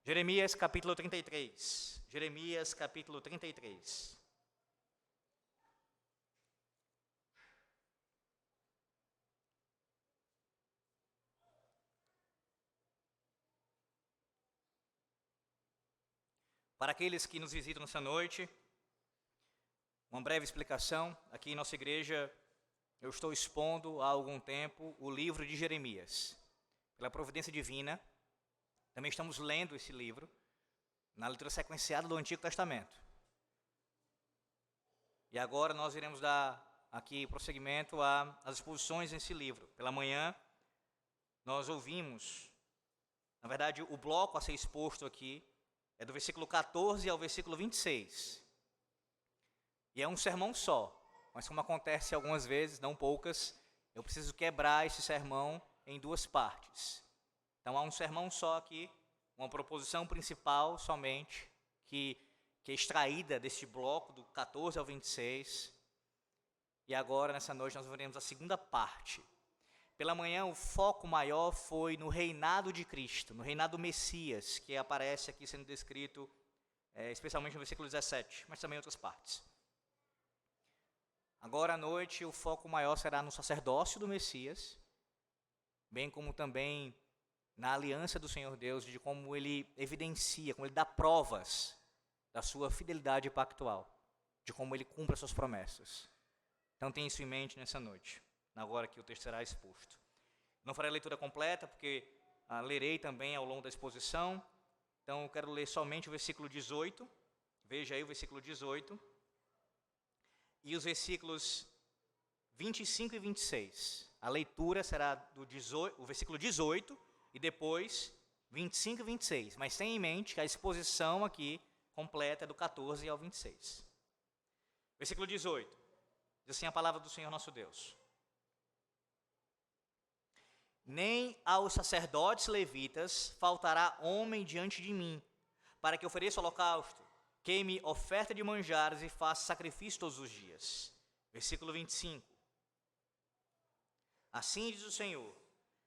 Jeremias capítulo 33. Jeremias capítulo 33. Para aqueles que nos visitam nessa noite, uma breve explicação. Aqui em nossa igreja, eu estou expondo há algum tempo o livro de Jeremias. Pela providência divina, também estamos lendo esse livro na leitura sequenciada do Antigo Testamento. E agora nós iremos dar aqui prosseguimento às exposições nesse livro. Pela manhã, nós ouvimos, na verdade, o bloco a ser exposto aqui é do versículo 14 ao versículo 26. E é um sermão só, mas como acontece algumas vezes, não poucas, eu preciso quebrar esse sermão em duas partes. Então há um sermão só aqui, uma proposição principal somente, que é extraída deste bloco do 14 ao 26. E agora, nessa noite, nós veremos a segunda parte. Pela manhã, o foco maior foi no reinado de Cristo, no reinado do Messias, que aparece aqui sendo descrito, especialmente no versículo 17, mas também em outras partes. Agora à noite, o foco maior será no sacerdócio do Messias, bem como também na aliança do Senhor Deus, de como ele evidencia, como ele dá provas da sua fidelidade pactual, de como ele cumpre as suas promessas. Então tenha isso em mente nessa noite, agora que o texto será exposto. Não farei a leitura completa, porque lerei também ao longo da exposição, então eu quero ler somente o versículo 18, veja aí o versículo 18, e os versículos 25 e 26. A leitura será o versículo 18 e depois 25 e 26. Mas tenha em mente que a exposição aqui completa é do 14 ao 26. Versículo 18. Diz assim a palavra do Senhor nosso Deus. Nem aos sacerdotes levitas faltará homem diante de mim, para que ofereça holocausto, queime oferta de manjares e faça sacrifício todos os dias. Versículo 25. Assim diz o Senhor,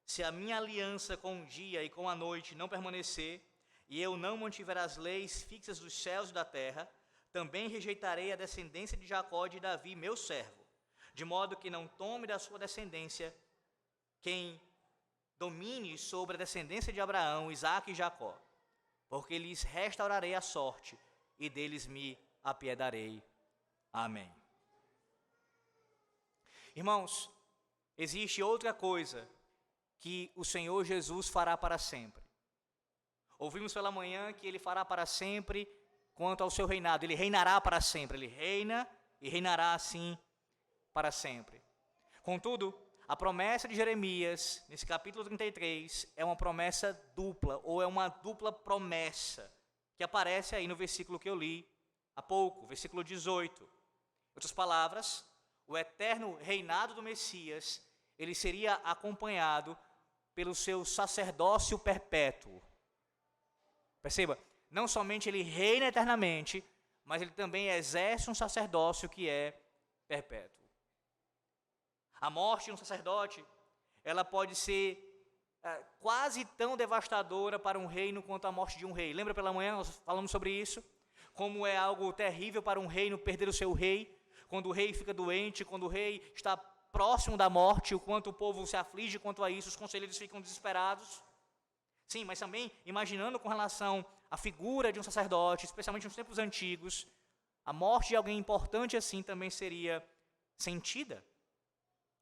se a minha aliança com o dia e com a noite não permanecer, e eu não mantiver as leis fixas dos céus e da terra, também rejeitarei a descendência de Jacó e de Davi, meu servo, de modo que não tome da sua descendência quem domine sobre a descendência de Abraão, Isaque e Jacó, porque lhes restaurarei a sorte e deles me apiedarei. Amém. Irmãos, existe outra coisa que o Senhor Jesus fará para sempre. Ouvimos pela manhã que ele fará para sempre quanto ao seu reinado. Ele reinará para sempre. Ele reina e reinará assim para sempre. Contudo, a promessa de Jeremias, nesse capítulo 33, é uma promessa dupla, ou é uma dupla promessa, que aparece aí no versículo que eu li há pouco, versículo 18. Em outras palavras, o eterno reinado do Messias, ele seria acompanhado pelo seu sacerdócio perpétuo. Perceba, não somente ele reina eternamente, mas ele também exerce um sacerdócio que é perpétuo. A morte de um sacerdote, ela pode ser quase tão devastadora para um reino quanto a morte de um rei. Lembra pela manhã nós falamos sobre isso? Como é algo terrível para um reino perder o seu rei, quando o rei fica doente, quando o rei está próximo da morte, o quanto o povo se aflige quanto a isso, os conselheiros ficam desesperados. Sim, mas também imaginando com relação à figura de um sacerdote, especialmente nos tempos antigos, a morte de alguém importante assim também seria sentida.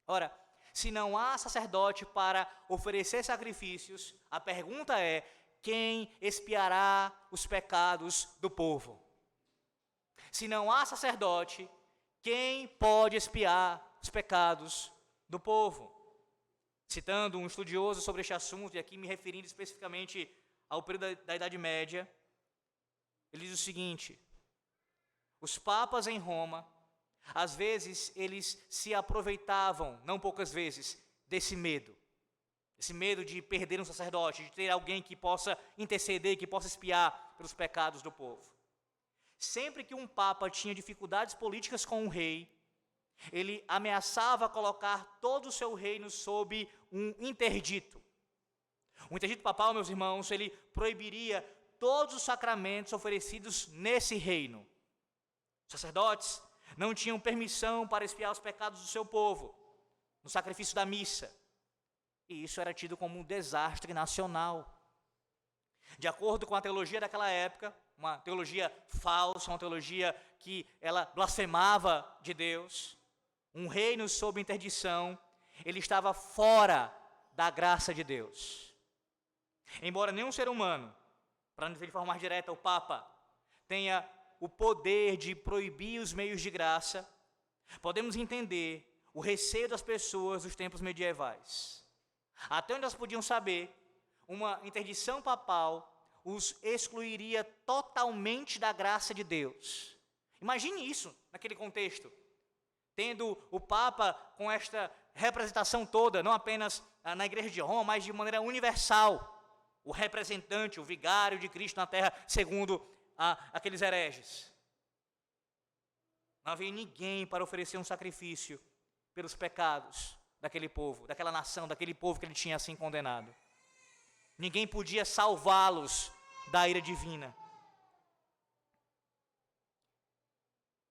Ora, se não há sacerdote para oferecer sacrifícios, a pergunta é: quem expiará os pecados do povo? Se não há sacerdote, quem pode expiar os pecados do povo? Citando um estudioso sobre este assunto, e aqui me referindo especificamente ao período da Idade Média, ele diz o seguinte: os papas em Roma, às vezes eles se aproveitavam, não poucas vezes, desse medo. Esse medo de perder um sacerdote, de ter alguém que possa interceder, que possa expiar pelos pecados do povo. Sempre que um papa tinha dificuldades políticas com um rei, ele ameaçava colocar todo o seu reino sob um interdito. O interdito papal, meus irmãos, ele proibiria todos os sacramentos oferecidos nesse reino. Os sacerdotes não tinham permissão para expiar os pecados do seu povo no sacrifício da missa. E isso era tido como um desastre nacional. De acordo com a teologia daquela época, uma teologia falsa, uma teologia que ela blasfemava de Deus, um reino sob interdição, ele estava fora da graça de Deus. Embora nenhum ser humano, para dizer de forma mais direta, o Papa, tenha o poder de proibir os meios de graça, podemos entender o receio das pessoas dos tempos medievais. Até onde elas podiam saber, uma interdição papal os excluiria totalmente da graça de Deus. Imagine isso naquele contexto, tendo o Papa com esta representação toda, não apenas na Igreja de Roma, mas de maneira universal, o representante, o vigário de Cristo na terra, segundo aqueles hereges. Não havia ninguém para oferecer um sacrifício pelos pecados daquele povo, daquela nação, daquele povo que ele tinha assim condenado. Ninguém podia salvá-los da ira divina.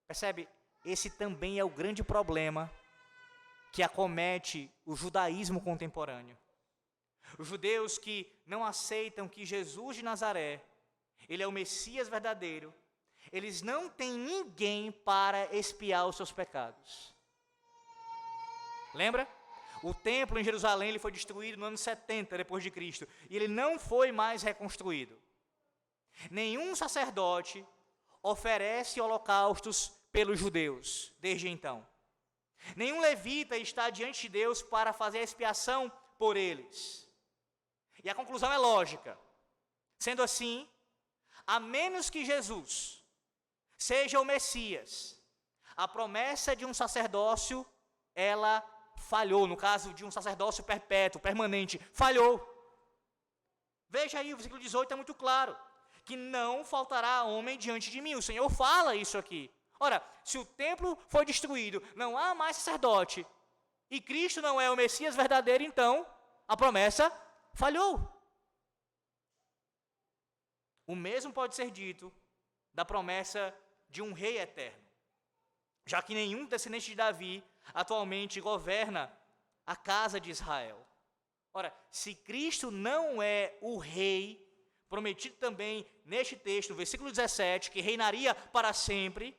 Percebe? Esse também é o grande problema que acomete o judaísmo contemporâneo. Os judeus que não aceitam que Jesus de Nazaré, ele é o Messias verdadeiro, eles não têm ninguém para expiar os seus pecados. Lembra? O templo em Jerusalém ele foi destruído no ano 70 depois de Cristo, e ele não foi mais reconstruído. Nenhum sacerdote oferece holocaustos pelos judeus desde então. Nenhum levita está diante de Deus para fazer a expiação por eles. E a conclusão é lógica. Sendo assim, a menos que Jesus seja o Messias, a promessa de um sacerdócio, ela falhou. No caso de um sacerdócio perpétuo, permanente, falhou. Veja aí, o versículo 18 é muito claro, que não faltará homem diante de mim. O Senhor fala isso aqui. Ora, se o templo foi destruído, não há mais sacerdote, e Cristo não é o Messias verdadeiro, então a promessa falhou. O mesmo pode ser dito da promessa de um rei eterno, já que nenhum descendente de Davi atualmente governa a casa de Israel. Ora, se Cristo não é o rei, prometido também neste texto, no versículo 17, que reinaria para sempre,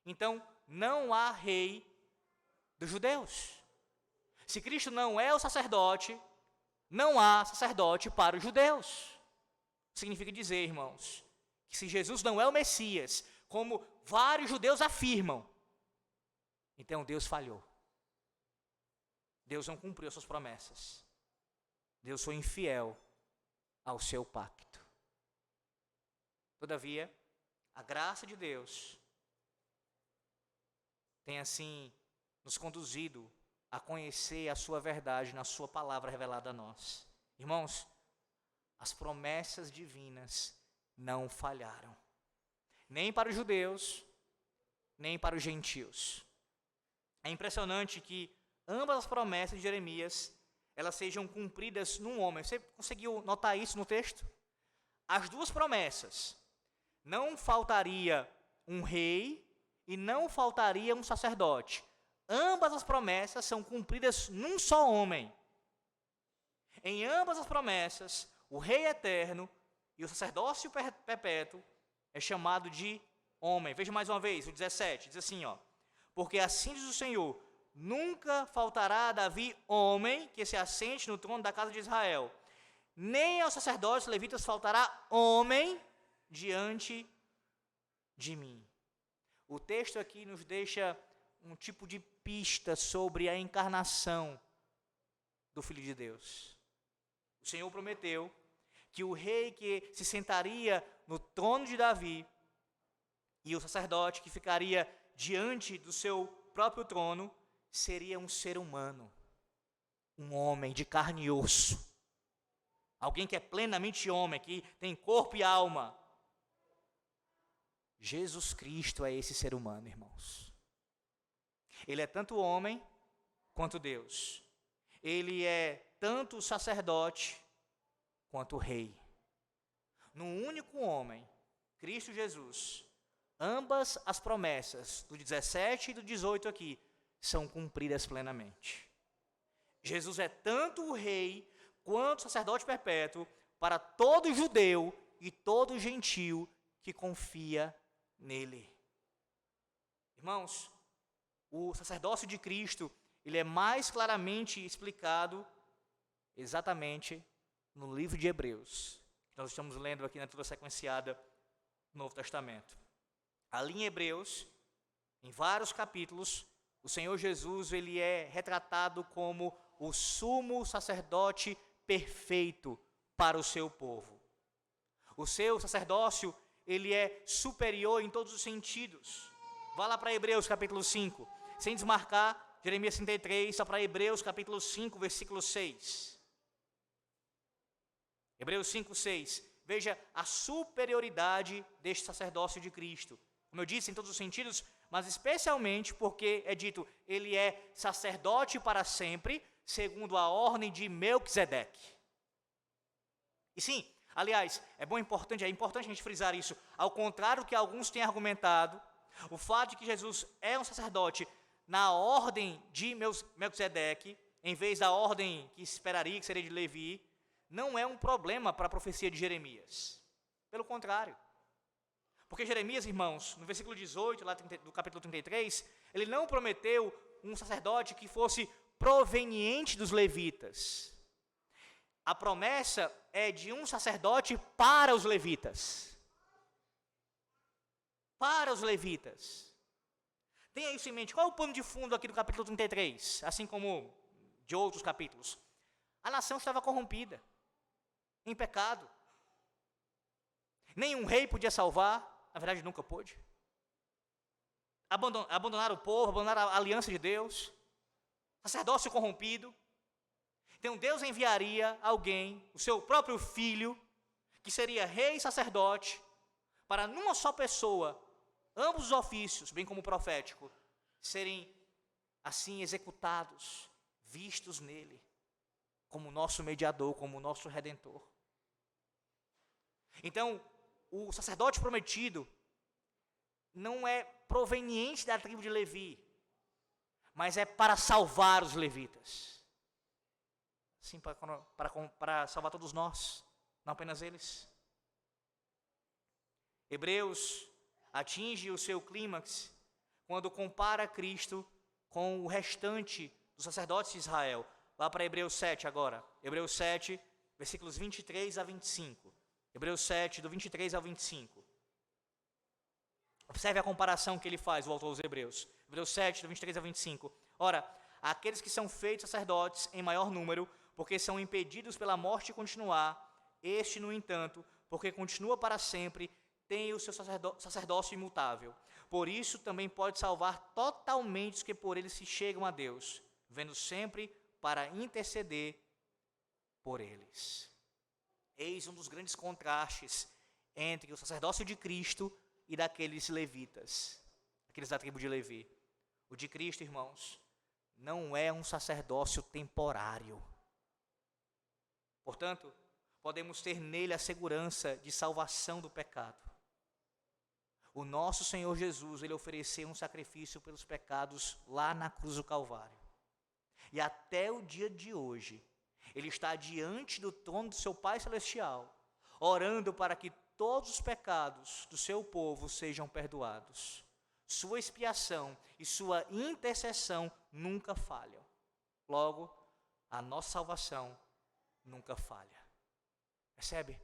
então não há rei dos judeus. Se Cristo não é o sacerdote, não há sacerdote para os judeus. Significa dizer, irmãos, que se Jesus não é o Messias, como vários judeus afirmam, então Deus falhou. Deus não cumpriu as suas promessas. Deus foi infiel ao seu pacto. Todavia, a graça de Deus tem assim nos conduzido a conhecer a sua verdade na sua palavra revelada a nós. Irmãos, as promessas divinas não falharam, nem para os judeus, nem para os gentios. É impressionante que ambas as promessas de Jeremias, elas sejam cumpridas num homem. Você conseguiu notar isso no texto? As duas promessas, não faltaria um rei e não faltaria um sacerdote. Ambas as promessas são cumpridas num só homem. Em ambas as promessas, o rei eterno e o sacerdócio perpétuo é chamado de homem. Veja mais uma vez, o 17, diz assim, porque assim diz o Senhor, nunca faltará a Davi homem que se assente no trono da casa de Israel, nem aos sacerdotes levitas faltará homem diante de mim. O texto aqui nos deixa um tipo de pista sobre a encarnação do Filho de Deus. O Senhor prometeu que o rei que se sentaria no trono de Davi e o sacerdote que ficaria diante do seu próprio trono seria um ser humano, um homem de carne e osso, alguém que é plenamente homem, que tem corpo e alma. Jesus Cristo é esse ser humano, irmãos. Ele é tanto homem quanto Deus. Ele é tanto sacerdote quanto rei. num único homem, Cristo Jesus, ambas as promessas do 17 e do 18 aqui são cumpridas plenamente. Jesus é tanto o rei quanto o sacerdote perpétuo para todo judeu e todo gentil que confia nele. Irmãos, o sacerdócio de Cristo, ele é mais claramente explicado exatamente no livro de Hebreus, que nós estamos lendo aqui na leitura sequenciada do Novo Testamento. Ali em Hebreus, em vários capítulos, o Senhor Jesus, ele é retratado como o sumo sacerdote perfeito para o seu povo. O seu sacerdócio, ele é superior em todos os sentidos. Vá lá para Hebreus capítulo 5, sem desmarcar Jeremias 33, só para Hebreus capítulo 5, versículo 6. Hebreus 5, 6. Veja a superioridade deste sacerdócio de Cristo. Como eu disse, em todos os sentidos, mas especialmente porque é dito, ele é sacerdote para sempre, segundo a ordem de Melquisedeque. E sim, aliás, é importante a gente frisar isso. Ao contrário do que alguns têm argumentado, o fato de que Jesus é um sacerdote na ordem de Melquisedeque, em vez da ordem que esperaria, que seria de Levi, não é um problema para a profecia de Jeremias. Pelo contrário. Porque Jeremias, irmãos, no versículo 18, lá do capítulo 33, ele não prometeu um sacerdote que fosse proveniente dos levitas. A promessa é de um sacerdote para os levitas. Para os levitas. Tenha isso em mente. Qual é o pano de fundo aqui do capítulo 33? Assim como de outros capítulos. A nação estava corrompida, em pecado. Nenhum rei podia salvar, na verdade nunca pôde. Abandonar o povo, abandonar a aliança de Deus. Sacerdócio corrompido. Então Deus enviaria alguém, o seu próprio filho, que seria rei e sacerdote, para numa só pessoa, ambos os ofícios, bem como o profético, serem assim executados, vistos nele, como nosso mediador, como nosso redentor. Então, o sacerdote prometido não é proveniente da tribo de Levi, mas é para salvar os levitas. Sim, para salvar todos nós, não apenas eles. Hebreus atinge o seu clímax quando compara Cristo com o restante dos sacerdotes de Israel. Lá para Hebreus 7 agora. Hebreus 7, versículos 23 a 25. Hebreus 7, do 23 ao 25. Observe a comparação que ele faz, o autor dos Hebreus. Hebreus 7, do 23 a 25. Ora, aqueles que são feitos sacerdotes em maior número, porque são impedidos pela morte continuar, este, no entanto, porque continua para sempre, tem o seu sacerdócio imutável. Por isso também pode salvar totalmente os que por ele se chegam a Deus, vendo sempre para interceder por eles. Eis um dos grandes contrastes entre o sacerdócio de Cristo e daqueles levitas, aqueles da tribo de Levi. O de Cristo, irmãos, não é um sacerdócio temporário. Portanto, podemos ter nele a segurança de salvação do pecado. O nosso Senhor Jesus, ele ofereceu um sacrifício pelos pecados lá na cruz do Calvário. E até o dia de hoje, ele está diante do trono do seu Pai Celestial, orando para que todos os pecados do seu povo sejam perdoados. Sua expiação e sua intercessão nunca falham. Logo, a nossa salvação nunca falha. Percebe?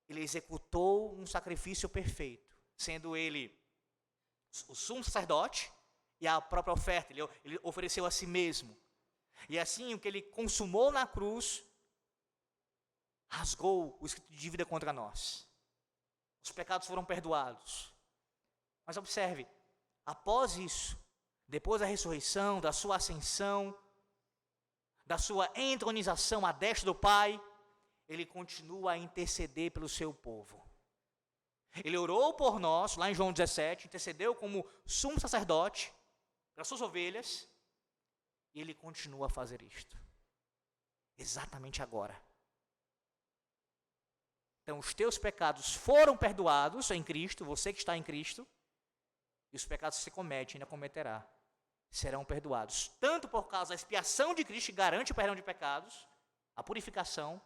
Ele executou um sacrifício perfeito, sendo ele o sumo sacerdote e a própria oferta. Ele ofereceu a si mesmo. E assim, o que ele consumou na cruz, rasgou o escrito de dívida contra nós. Os pecados foram perdoados. Mas observe, após isso, depois da ressurreição, da sua ascensão, da sua entronização à destra do Pai, ele continua a interceder pelo seu povo. Ele orou por nós, lá em João 17, intercedeu como sumo sacerdote, pelas suas ovelhas, e ele continua a fazer isto. Exatamente agora. Então, os teus pecados foram perdoados em Cristo, você que está em Cristo, e os pecados que você comete, ainda cometerá, serão perdoados. Tanto por causa da expiação de Cristo, que garante o perdão de pecados, a purificação,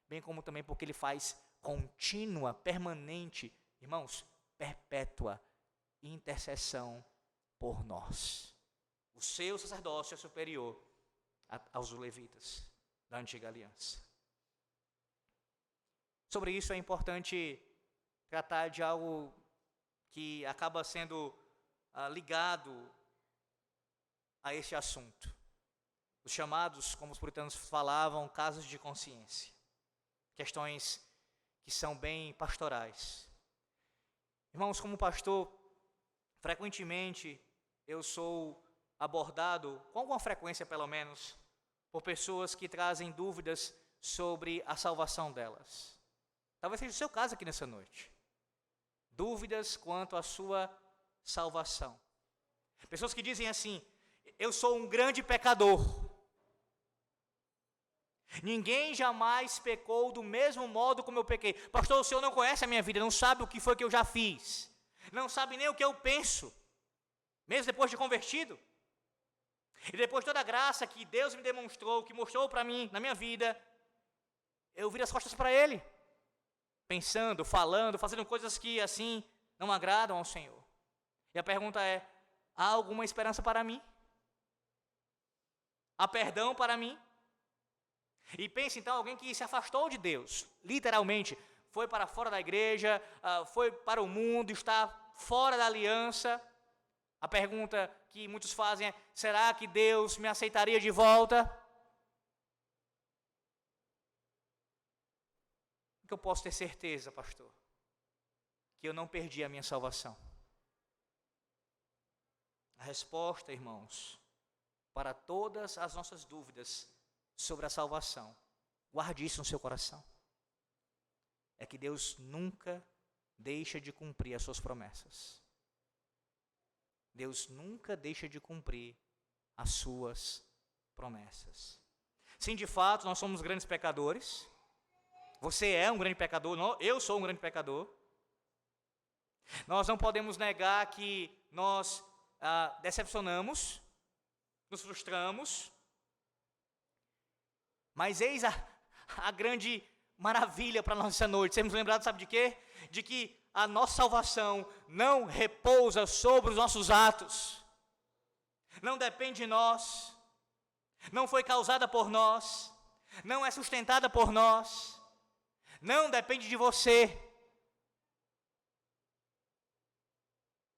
bem como também porque ele faz contínua, permanente, irmãos, perpétua intercessão por nós. O seu sacerdócio é superior aos levitas da antiga aliança. Sobre isso é importante tratar de algo que acaba sendo ligado a esse assunto. Os chamados, como os puritanos falavam, casos de consciência. Questões que são bem pastorais. Irmãos, como pastor, frequentemente eu sou abordado, com alguma frequência pelo menos, por pessoas que trazem dúvidas sobre a salvação delas. Talvez seja o seu caso aqui nessa noite. Dúvidas quanto à sua salvação. Pessoas que dizem assim: eu sou um grande pecador. Ninguém jamais pecou do mesmo modo como eu pequei. Pastor, o senhor não conhece a minha vida, não sabe o que foi que eu já fiz. Não sabe nem o que eu penso, mesmo depois de convertido. E depois de toda a graça que Deus me demonstrou, que mostrou para mim, na minha vida, eu viro as costas para Ele. Pensando, falando, fazendo coisas que assim não agradam ao Senhor. E a pergunta é: há alguma esperança para mim? Há perdão para mim? E pense então alguém que se afastou de Deus, literalmente, foi para fora da igreja, foi para o mundo, está fora da aliança. A pergunta que muitos fazem é: será que Deus me aceitaria de volta? Que eu posso ter certeza, pastor, que eu não perdi a minha salvação. A resposta, irmãos, para todas as nossas dúvidas sobre a salvação, guarde isso no seu coração, é que Deus nunca deixa de cumprir as suas promessas. Deus nunca deixa de cumprir as suas promessas. Sim, de fato, nós somos grandes pecadores. Você é um grande pecador, eu sou um grande pecador. Nós não podemos negar que nós decepcionamos, nos frustramos, mas eis a grande maravilha para nós essa noite. Sermos lembrados, sabe de quê? De que a nossa salvação não repousa sobre os nossos atos, não depende de nós, não foi causada por nós, não é sustentada por nós, não depende de você,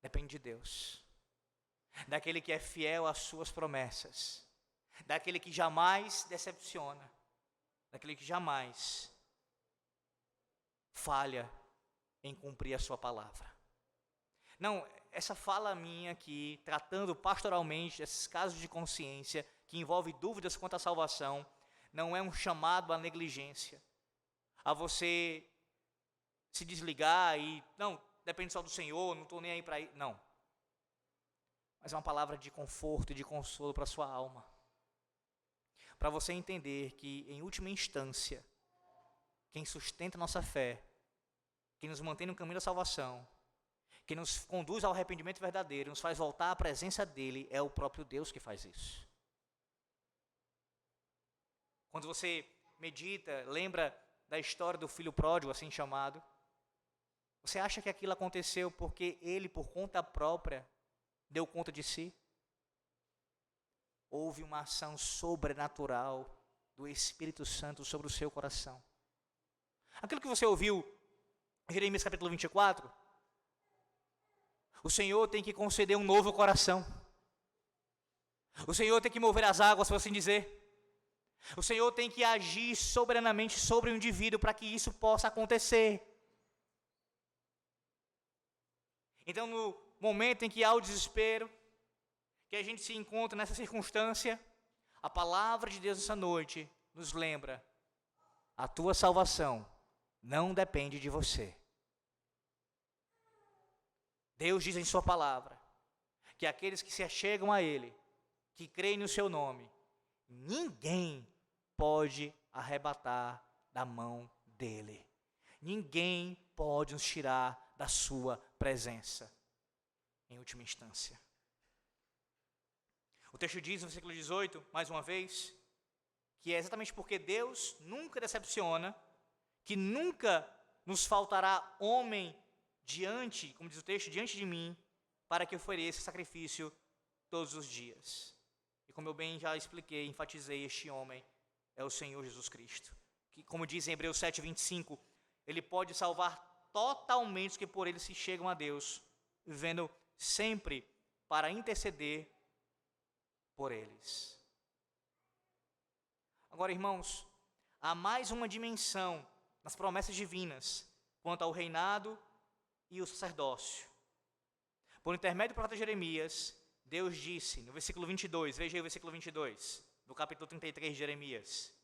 depende de Deus, daquele que é fiel às suas promessas, daquele que jamais decepciona, daquele que jamais falha em cumprir a sua palavra. Não, essa fala minha aqui, tratando pastoralmente esses casos de consciência, que envolve dúvidas quanto à salvação, não é um chamado à negligência, a você se desligar e, não, depende só do Senhor, não estou nem aí para ir, não. Mas é uma palavra de conforto e de consolo para a sua alma. Para você entender que, em última instância, quem sustenta a nossa fé, quem nos mantém no caminho da salvação, quem nos conduz ao arrependimento verdadeiro, nos faz voltar à presença dEle, é o próprio Deus que faz isso. Quando você medita, lembra da história do filho pródigo, assim chamado, você acha que aquilo aconteceu porque ele, por conta própria, deu conta de si? Houve uma ação sobrenatural do Espírito Santo sobre o seu coração. Aquilo que você ouviu em Jeremias capítulo 24, o Senhor tem que conceder um novo coração. O Senhor tem que mover as águas, por assim dizer. O Senhor tem que agir soberanamente sobre o indivíduo para que isso possa acontecer. Então, no momento em que há o desespero, que a gente se encontra nessa circunstância, a palavra de Deus essa noite nos lembra: a tua salvação não depende de você. Deus diz em sua palavra que aqueles que se achegam a Ele, que creem no seu nome, ninguém pode arrebatar da mão dEle. ninguém pode nos tirar da sua presença, em última instância. O texto diz no versículo 18, mais uma vez, que é exatamente porque Deus nunca decepciona, que nunca nos faltará homem diante, como diz o texto, diante de mim, para que ofereça sacrifício todos os dias. E como eu bem já expliquei, enfatizei, este homem é o Senhor Jesus Cristo, que, como diz em Hebreus 7:25, ele pode salvar totalmente os que por ele se chegam a Deus, vivendo sempre para interceder por eles. Agora, irmãos, há mais uma dimensão nas promessas divinas quanto ao reinado e o sacerdócio. Por intermédio do profeta Jeremias, Deus disse, no versículo 22, veja aí o versículo 22, do capítulo 33 de Jeremias: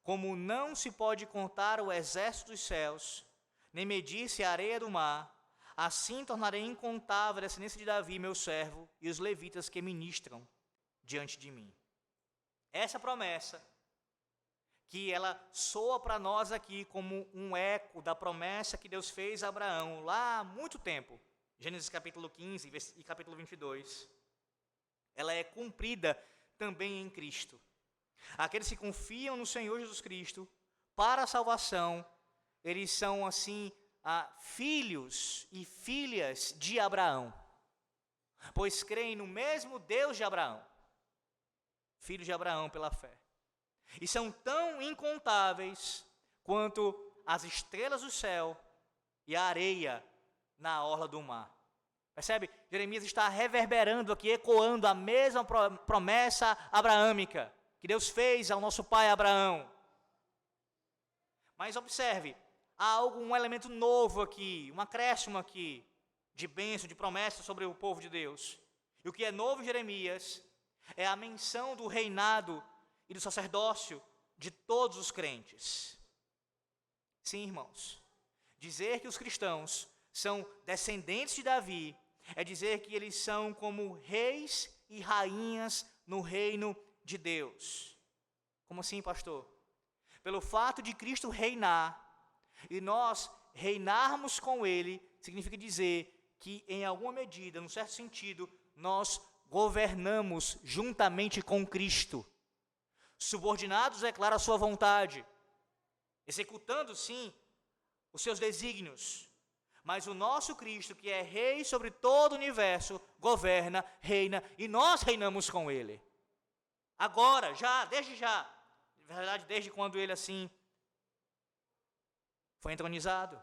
como não se pode contar o exército dos céus, nem medir-se a areia do mar, assim tornarei incontável a descendência de Davi, meu servo, e os levitas que ministram diante de mim. Essa promessa, que ela soa para nós aqui como um eco da promessa que Deus fez a Abraão lá há muito tempo, Gênesis capítulo 15 e capítulo 22, ela é cumprida também em Cristo. Aqueles que confiam no Senhor Jesus Cristo para a salvação, eles são assim filhos e filhas de Abraão, pois creem no mesmo Deus de Abraão, filhos de Abraão pela fé. E são tão incontáveis quanto as estrelas do céu e a areia na orla do mar. Percebe? Jeremias está reverberando aqui, ecoando a mesma promessa abraâmica que Deus fez ao nosso pai Abraão. Mas observe, há um elemento novo aqui, um acréscimo aqui, de bênção, de promessa sobre o povo de Deus. E o que é novo em Jeremias é a menção do reinado e do sacerdócio de todos os crentes. Sim, irmãos, dizer que os cristãos são descendentes de Davi é dizer que eles são como reis e rainhas no reino de Deus. Como assim, pastor? Pelo fato de Cristo reinar e nós reinarmos com ele, significa dizer que, em alguma medida, num certo sentido, nós governamos juntamente com Cristo. Subordinados, é claro, à sua vontade, executando, sim, os seus desígnios. Mas o nosso Cristo, que é rei sobre todo o universo, governa, reina, e nós reinamos com ele. Agora, desde já, na verdade, desde quando ele assim foi entronizado.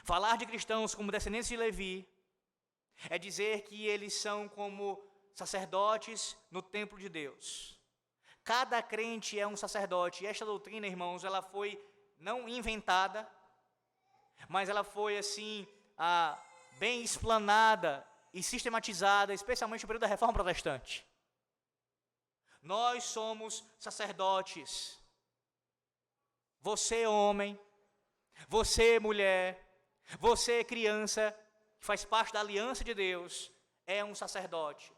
Falar de cristãos como descendentes de Levi é dizer que eles são como sacerdotes no templo de Deus. Cada crente é um sacerdote. E esta doutrina, irmãos, ela foi não inventada, mas ela foi assim bem explanada e sistematizada, especialmente no período da Reforma Protestante. Nós somos sacerdotes. Você, homem, você, mulher, você, criança, que faz parte da aliança de Deus, é um sacerdote.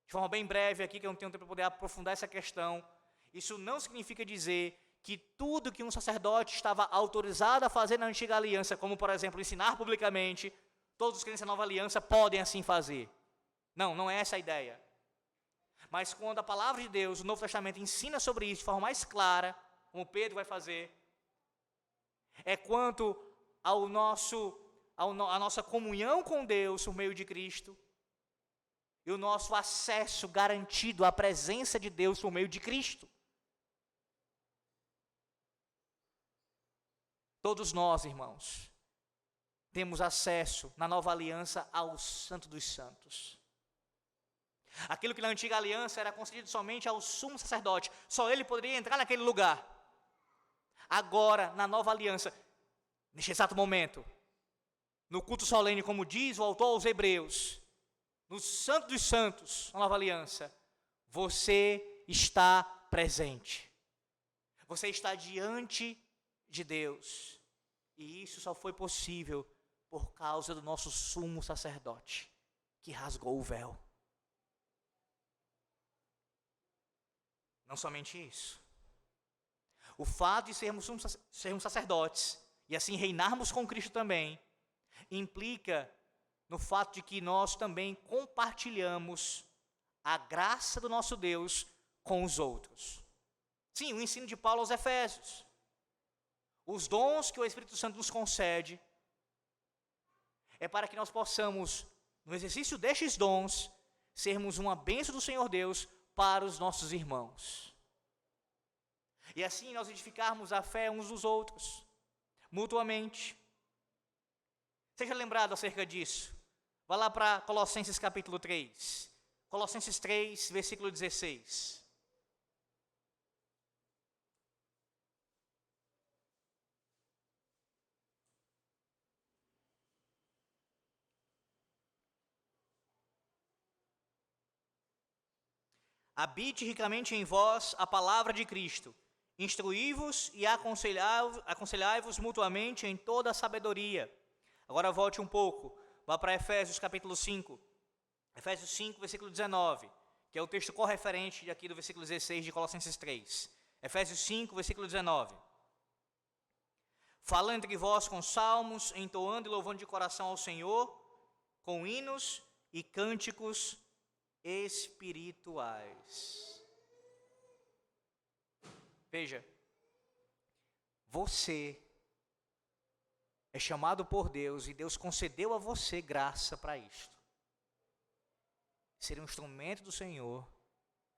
De forma bem breve aqui, que eu não tenho tempo para poder aprofundar essa questão, isso não significa dizer que tudo que um sacerdote estava autorizado a fazer na antiga aliança, como, por exemplo, ensinar publicamente, todos os crentes da nova aliança podem assim fazer. Não é essa a ideia. Mas quando a palavra de Deus, o Novo Testamento, ensina sobre isso de forma mais clara, como Pedro vai fazer, é quanto à nossa comunhão com Deus por meio de Cristo e o nosso acesso garantido à presença de Deus por meio de Cristo. Todos nós, irmãos, temos acesso na nova aliança ao Santo dos Santos. Aquilo que na antiga aliança era concedido somente ao sumo sacerdote, só ele poderia entrar naquele lugar. Agora, na nova aliança, neste exato momento, no culto solene, como diz o autor aos Hebreus, no Santo dos Santos, na nova aliança, você está presente. Você está diante de Deus. E isso só foi possível por causa do nosso sumo sacerdote, que rasgou o véu. Não somente isso. O fato de sermos sacerdotes e assim reinarmos com Cristo também, implica no fato de que nós também compartilhamos a graça do nosso Deus com os outros. Sim, o ensino de Paulo aos Efésios. Os dons que o Espírito Santo nos concede é para que nós possamos, no exercício destes dons, sermos uma bênção do Senhor Deus para os nossos irmãos. E assim nós edificarmos a fé uns dos outros, mutuamente. Seja lembrado acerca disso. Vá lá para Colossenses capítulo 3. Colossenses 3, versículo 16. Habite ricamente em vós a palavra de Cristo. Instruí-vos e aconselhai-vos mutuamente em toda a sabedoria. Agora volte um pouco. Vá para Efésios capítulo 5. Efésios 5, versículo 19. Que é o texto correferente aqui do versículo 16 de Colossenses 3. Efésios 5, versículo 19. Falando entre vós com salmos, entoando e louvando de coração ao Senhor, com hinos e cânticos espirituais. Veja, você é chamado por Deus e Deus concedeu a você graça para isto. Ser um instrumento do Senhor,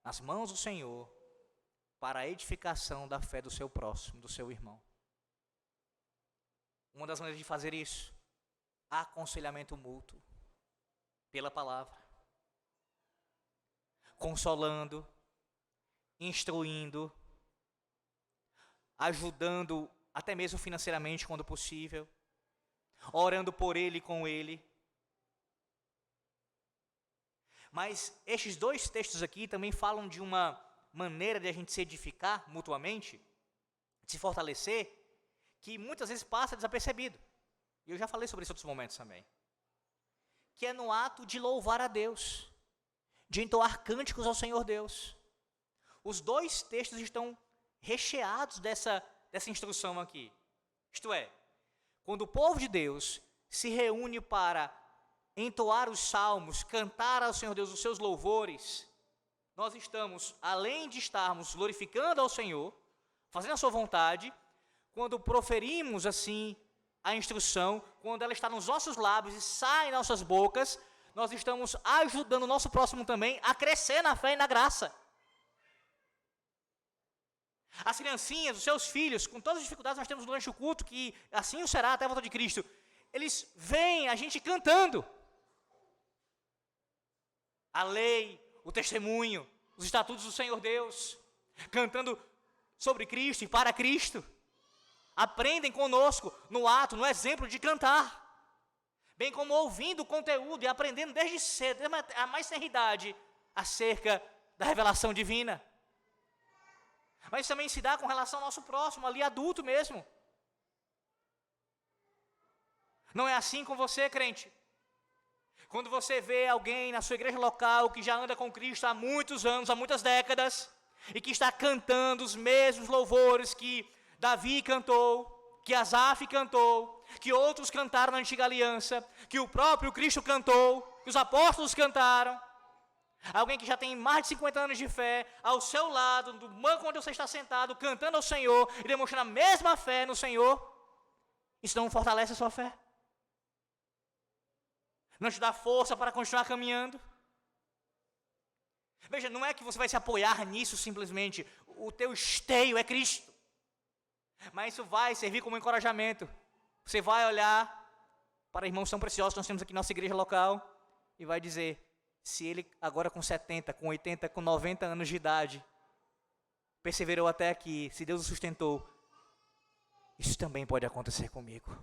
nas mãos do Senhor, para a edificação da fé do seu próximo, do seu irmão. Uma das maneiras de fazer isso, aconselhamento mútuo, pela palavra. Consolando, instruindo, ajudando até mesmo financeiramente quando possível, orando por ele e com ele. Mas estes dois textos aqui também falam de uma maneira de a gente se edificar mutuamente, de se fortalecer, que muitas vezes passa desapercebido. E eu já falei sobre isso em outros momentos também. Que é no ato de louvar a Deus, de entoar cânticos ao Senhor Deus. Os dois textos estão recheados dessa instrução aqui. Isto é, quando o povo de Deus se reúne para entoar os salmos, cantar ao Senhor Deus os seus louvores, nós estamos, além de estarmos glorificando ao Senhor, fazendo a sua vontade, quando proferimos assim a instrução, quando ela está nos nossos lábios e sai nas nossas bocas, nós estamos ajudando o nosso próximo também a crescer na fé e na graça. As criancinhas, os seus filhos, com todas as dificuldades que nós temos durante o culto, que assim o será até a volta de Cristo, eles veem a gente cantando a lei, o testemunho, os estatutos do Senhor Deus, cantando sobre Cristo e para Cristo. Aprendem conosco no ato, no exemplo de cantar, bem como ouvindo o conteúdo e aprendendo desde cedo, a mais tenra idade, acerca da revelação divina. Mas também se dá com relação ao nosso próximo, ali adulto mesmo. Não é assim com você, crente? Quando você vê alguém na sua igreja local que já anda com Cristo há muitos anos, há muitas décadas, e que está cantando os mesmos louvores que Davi cantou, que Asaf cantou, que outros cantaram na antiga aliança, que o próprio Cristo cantou, que os apóstolos cantaram. Alguém que já tem mais de 50 anos de fé, ao seu lado, do banco onde você está sentado, cantando ao Senhor e demonstrando a mesma fé no Senhor, isso não fortalece a sua fé? Não te dá força para continuar caminhando? Veja, não é que você vai se apoiar nisso simplesmente, o teu esteio é Cristo. Mas isso vai servir como encorajamento. Você vai olhar para irmãos tão preciosos que nós temos aqui na nossa igreja local e vai dizer, se ele agora com 70, com 80, com 90 anos de idade, perseverou até aqui, se Deus o sustentou, isso também pode acontecer comigo.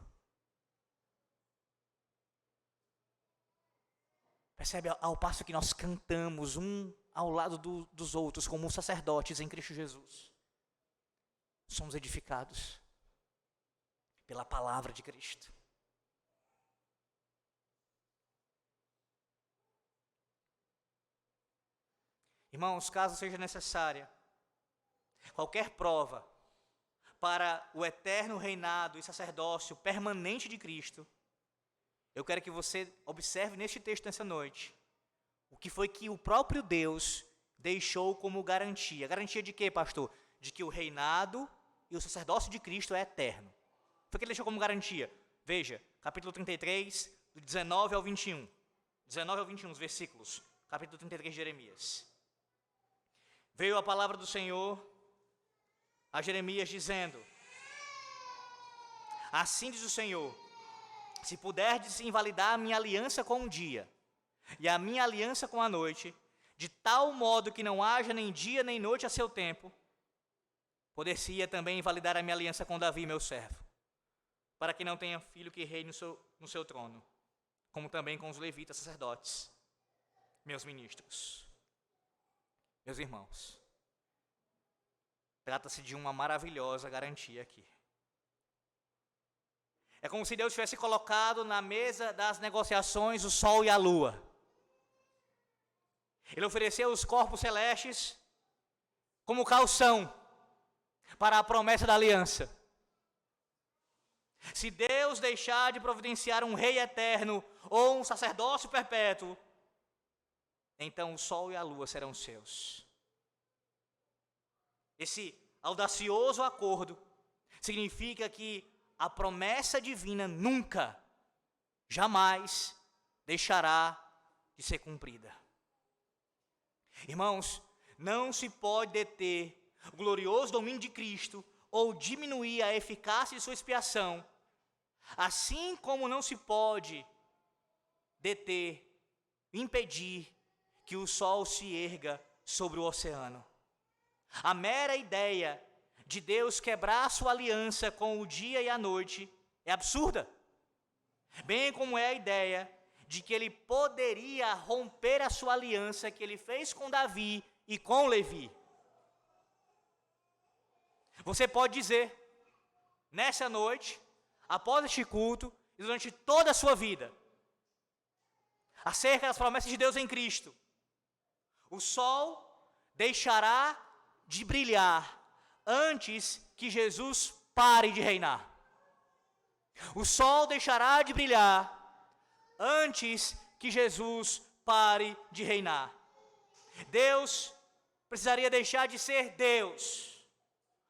Percebe, ao passo que nós cantamos um ao lado dos outros, como sacerdotes em Cristo Jesus, somos edificados pela palavra de Cristo. Irmãos, caso seja necessária qualquer prova para o eterno reinado e sacerdócio permanente de Cristo, eu quero que você observe neste texto nessa noite o que foi que o próprio Deus deixou como garantia. Garantia de quê, pastor? De que o reinado e o sacerdócio de Cristo é eterno. Foi o que ele deixou como garantia. Veja, capítulo 33, do 19 ao 21. 19 ao 21, os versículos. Capítulo 33 de Jeremias. Veio a palavra do Senhor a Jeremias dizendo: assim diz o Senhor, se puderdes invalidar a minha aliança com o dia e a minha aliança com a noite, de tal modo que não haja nem dia nem noite a seu tempo, poder-se-ia também invalidar a minha aliança com Davi, meu servo, para que não tenha filho que reine no seu trono, como também com os levitas sacerdotes, meus ministros. Meus irmãos, trata-se de uma maravilhosa garantia aqui. É como se Deus tivesse colocado na mesa das negociações o sol e a lua. Ele ofereceu os corpos celestes como calção para a promessa da aliança. Se Deus deixar de providenciar um rei eterno ou um sacerdócio perpétuo, então o sol e a lua serão seus. Esse audacioso acordo significa que a promessa divina nunca, jamais deixará de ser cumprida. Irmãos, não se pode deter o glorioso domínio de Cristo ou diminuir a eficácia de sua expiação, assim como não se pode deter, impedir que o sol se erga sobre o oceano. A mera ideia de Deus quebrar sua aliança com o dia e a noite é absurda, bem como é a ideia de que ele poderia romper a sua aliança que ele fez com Davi e com Levi. Você pode dizer, nessa noite, após este culto e durante toda a sua vida, acerca das promessas de Deus em Cristo: o sol deixará de brilhar antes que Jesus pare de reinar. O sol deixará de brilhar antes que Jesus pare de reinar. Deus precisaria deixar de ser Deus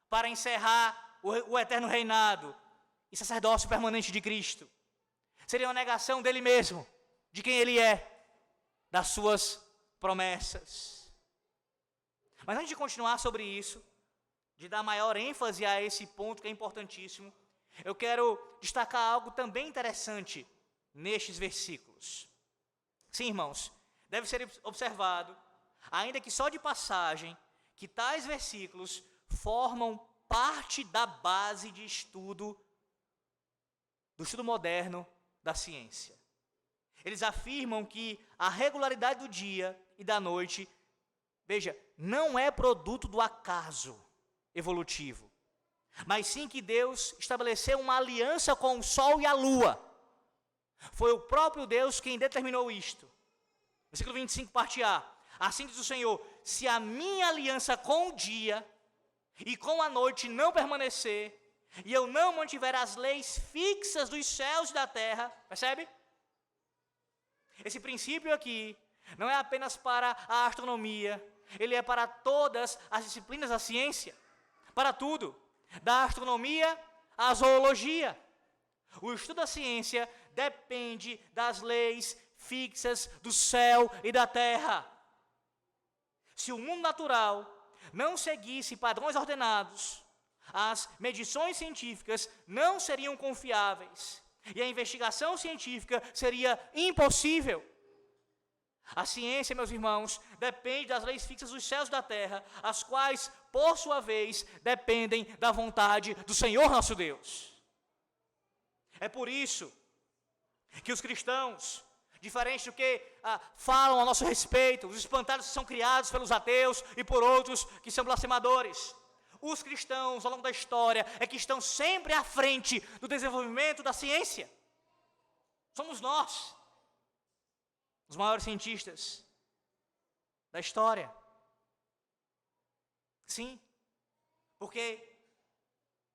para encerrar o eterno reinado e sacerdócio permanente de Cristo. Seria uma negação dele mesmo, de quem ele é, das suas promessas. Mas antes de continuar sobre isso, de dar maior ênfase a esse ponto que é importantíssimo, eu quero destacar algo também interessante nestes versículos. Sim, irmãos, deve ser observado, ainda que só de passagem, que tais versículos formam parte da base de estudo, do estudo moderno da ciência. Eles afirmam que a regularidade do dia e da noite, veja, não é produto do acaso evolutivo, mas sim que Deus estabeleceu uma aliança com o sol e a lua. Foi o próprio Deus quem determinou isto. Versículo 25, parte A. Assim diz o Senhor: se a minha aliança com o dia e com a noite não permanecer, e eu não mantiver as leis fixas dos céus e da terra, percebe? Esse princípio aqui não é apenas para a astronomia, ele é para todas as disciplinas da ciência, para tudo, da astronomia à zoologia. O estudo da ciência depende das leis fixas do céu e da terra. Se o mundo natural não seguisse padrões ordenados, as medições científicas não seriam confiáveis e a investigação científica seria impossível. A ciência, meus irmãos, depende das leis fixas dos céus e da terra, as quais, por sua vez, dependem da vontade do Senhor nosso Deus. É por isso que os cristãos, diferente do que falam a nosso respeito, os espantalhos que são criados pelos ateus e por outros que são blasfemadores, os cristãos, ao longo da história, é que estão sempre à frente do desenvolvimento da ciência. Somos nós, os maiores cientistas da história. Sim, porque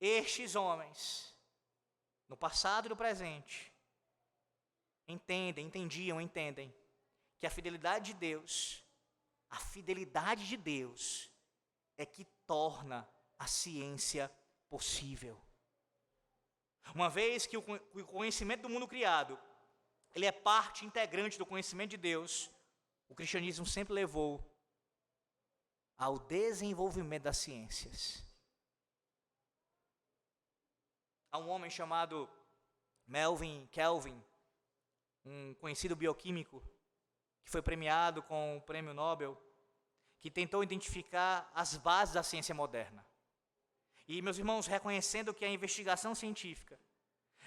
Estes homens, no passado e no presente, entendem que a fidelidade de Deus é que torna a ciência possível. Uma vez que o conhecimento do mundo criado, ele é parte integrante do conhecimento de Deus, o cristianismo sempre levou ao desenvolvimento das ciências. Há um homem chamado Melvin Kelvin, um conhecido bioquímico, que foi premiado com o Prêmio Nobel, que tentou identificar as bases da ciência moderna. E, meus irmãos, reconhecendo que a investigação científica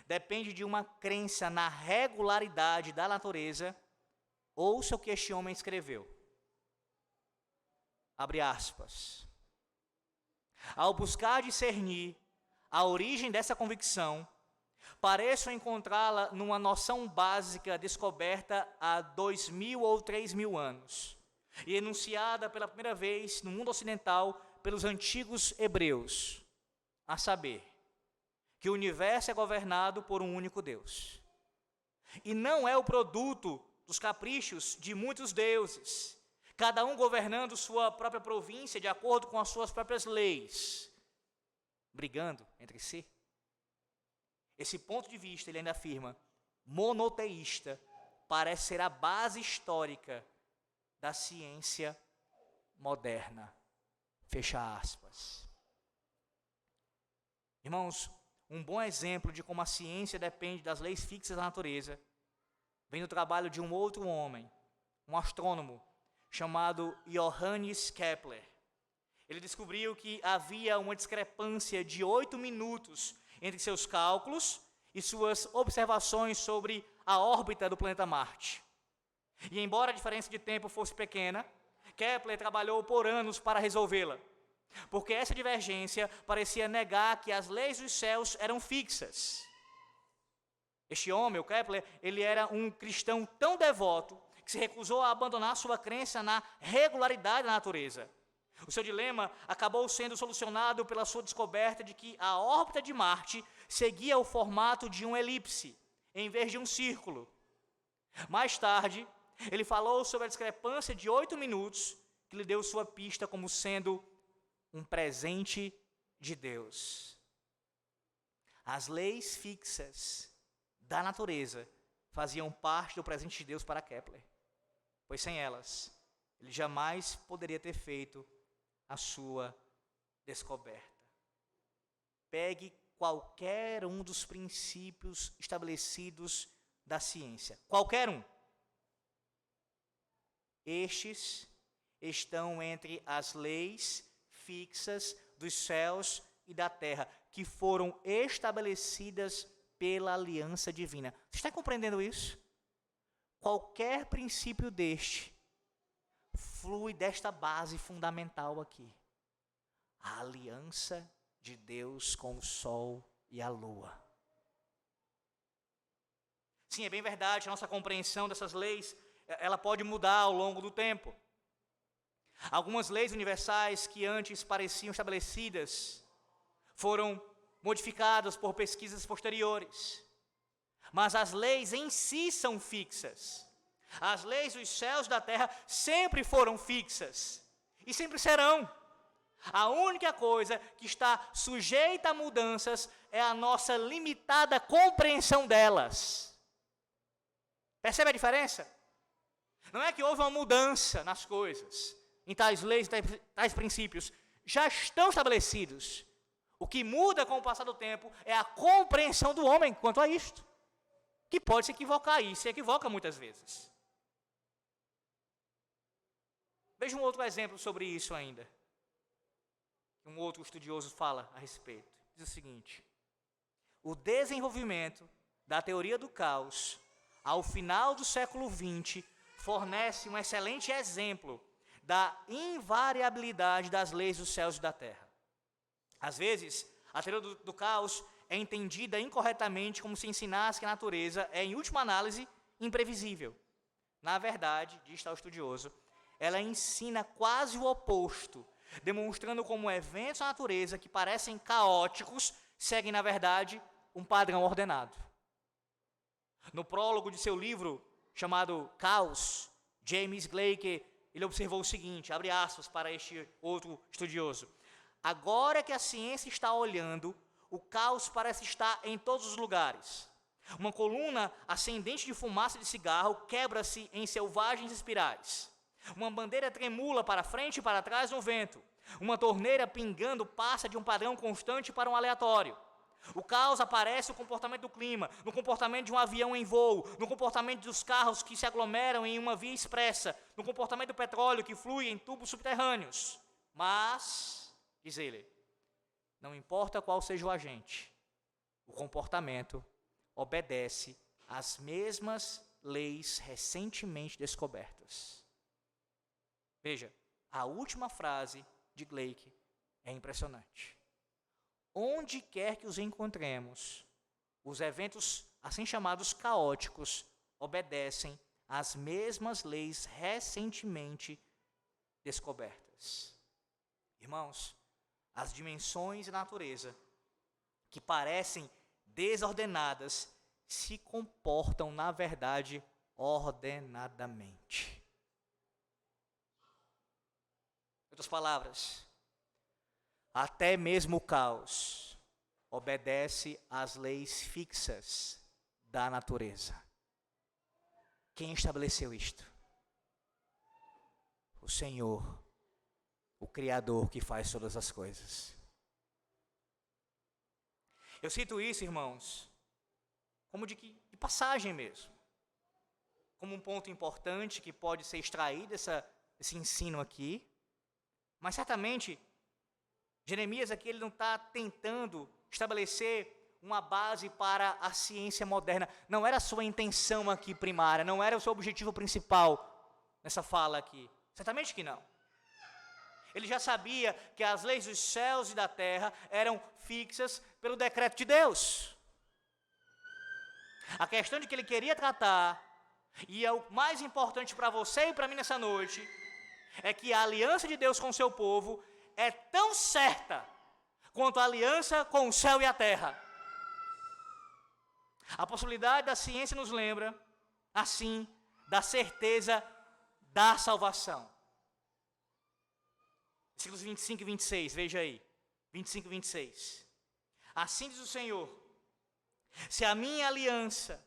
depende de uma crença na regularidade da natureza, ouça o que este homem escreveu. Abre aspas. Ao buscar discernir a origem dessa convicção, pareço encontrá-la numa noção básica descoberta há 2.000 ou 3.000 anos e enunciada pela primeira vez no mundo ocidental pelos antigos hebreus, a saber, que o universo é governado por um único Deus. E não é o produto dos caprichos de muitos deuses, cada um governando sua própria província de acordo com as suas próprias leis, brigando entre si. Esse ponto de vista, ele ainda afirma, monoteísta, parece ser a base histórica da ciência moderna. Fecha aspas. Irmãos, um bom exemplo de como a ciência depende das leis fixas da natureza vem do trabalho de um outro homem, um astrônomo, chamado Johannes Kepler. Ele descobriu que havia uma discrepância de 8 minutos entre seus cálculos e suas observações sobre a órbita do planeta Marte. E embora a diferença de tempo fosse pequena, Kepler trabalhou por anos para resolvê-la, porque essa divergência parecia negar que as leis dos céus eram fixas. Este homem, o Kepler, ele era um cristão tão devoto que se recusou a abandonar sua crença na regularidade da natureza. O seu dilema acabou sendo solucionado pela sua descoberta de que a órbita de Marte seguia o formato de uma elipse, em vez de um círculo. Mais tarde, ele falou sobre a discrepância de 8 minutos, que lhe deu sua pista como sendo um presente de Deus. As leis fixas da natureza faziam parte do presente de Deus para Kepler, pois sem elas, ele jamais poderia ter feito a sua descoberta. Pegue qualquer um dos princípios estabelecidos da ciência, qualquer um. Estes estão entre as leis fixas dos céus e da terra, que foram estabelecidas pela aliança divina. Você está compreendendo isso? Qualquer princípio deste flui desta base fundamental aqui. A aliança de Deus com o sol e a lua. Sim, é bem verdade, a nossa compreensão dessas leis, ela pode mudar ao longo do tempo. Algumas leis universais que antes pareciam estabelecidas foram modificadas por pesquisas posteriores. Mas as leis em si são fixas. As leis dos céus e da terra sempre foram fixas e sempre serão. A única coisa que está sujeita a mudanças é a nossa limitada compreensão delas. Percebe a diferença? Não é que houve uma mudança nas coisas, em tais leis, tais princípios, já estão estabelecidos. O que muda com o passar do tempo é a compreensão do homem quanto a isto, que pode se equivocar e se equivoca muitas vezes. Veja um outro exemplo sobre isso ainda. Um outro estudioso fala a respeito. Diz o seguinte: o desenvolvimento da teoria do caos, ao final do século XX, fornece um excelente exemplo da invariabilidade das leis dos céus e da terra. Às vezes, a teoria do caos é entendida incorretamente como se ensinasse que a natureza é, em última análise, imprevisível. Na verdade, diz tal estudioso, ela ensina quase o oposto, demonstrando como eventos da natureza que parecem caóticos seguem, na verdade, um padrão ordenado. No prólogo de seu livro, chamado Caos, James Blake, ele observou o seguinte, abre aspas para este outro estudioso: agora que a ciência está olhando, o caos parece estar em todos os lugares. Uma coluna ascendente de fumaça de cigarro quebra-se em selvagens espirais. Uma bandeira tremula para frente e para trás no vento. Uma torneira pingando passa de um padrão constante para um aleatório. O caos aparece no comportamento do clima, no comportamento de um avião em voo, no comportamento dos carros que se aglomeram em uma via expressa, no comportamento do petróleo que flui em tubos subterrâneos. Mas, diz ele, não importa qual seja o agente, o comportamento obedece às mesmas leis recentemente descobertas. Veja, a última frase de Blake é impressionante. Onde quer que os encontremos, os eventos assim chamados caóticos obedecem às mesmas leis recentemente descobertas. Irmãos, as dimensões da natureza que parecem desordenadas se comportam, na verdade, ordenadamente. Em outras palavras, até mesmo o caos obedece às leis fixas da natureza. Quem estabeleceu isto? O Senhor, o Criador que faz todas as coisas. Eu cito isso, irmãos, como de passagem mesmo, como um ponto importante que pode ser extraído desse ensino aqui, mas certamente Jeremias aqui ele não está tentando estabelecer uma base para a ciência moderna. Não era a sua intenção aqui primária, não era o seu objetivo principal nessa fala aqui. Certamente que não. Ele já sabia que as leis dos céus e da terra eram fixas pelo decreto de Deus. A questão de que ele queria tratar, e é o mais importante para você e para mim nessa noite, é que a aliança de Deus com o seu povo é tão certa quanto a aliança com o céu e a terra. A possibilidade da ciência nos lembra, assim, da certeza da salvação. Versículos 25 e 26, veja aí. 25 e 26. Assim diz o Senhor: se a minha aliança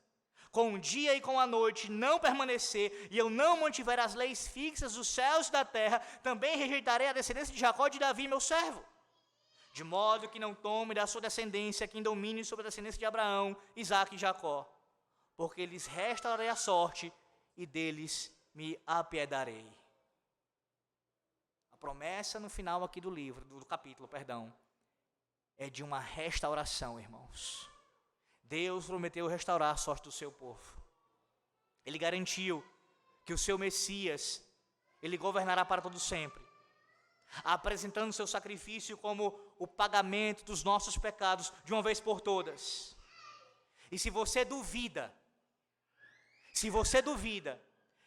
com o dia e com a noite não permanecer, e eu não mantiver as leis fixas dos céus e da terra, também rejeitarei a descendência de Jacó e de Davi, meu servo, de modo que não tome da sua descendência quem domine sobre a descendência de Abraão, Isaque e Jacó, porque lhes restaurarei a sorte e deles me apiedarei. A promessa no final aqui do livro, do capítulo, é de uma restauração, irmãos. Deus prometeu restaurar a sorte do seu povo. Ele garantiu que o seu Messias, ele governará para todo sempre, apresentando seu sacrifício como o pagamento dos nossos pecados de uma vez por todas. E se você duvida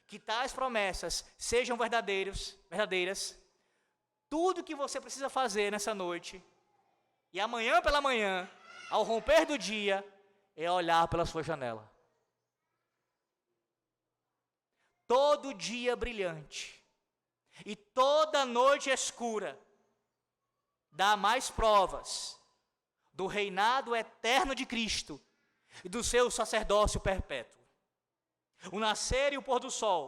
que tais promessas sejam verdadeiras, tudo que você precisa fazer nessa noite, e amanhã pela manhã, ao romper do dia, é olhar pela sua janela. Todo dia brilhante e toda noite escura dá mais provas do reinado eterno de Cristo e do seu sacerdócio perpétuo. O nascer e o pôr do sol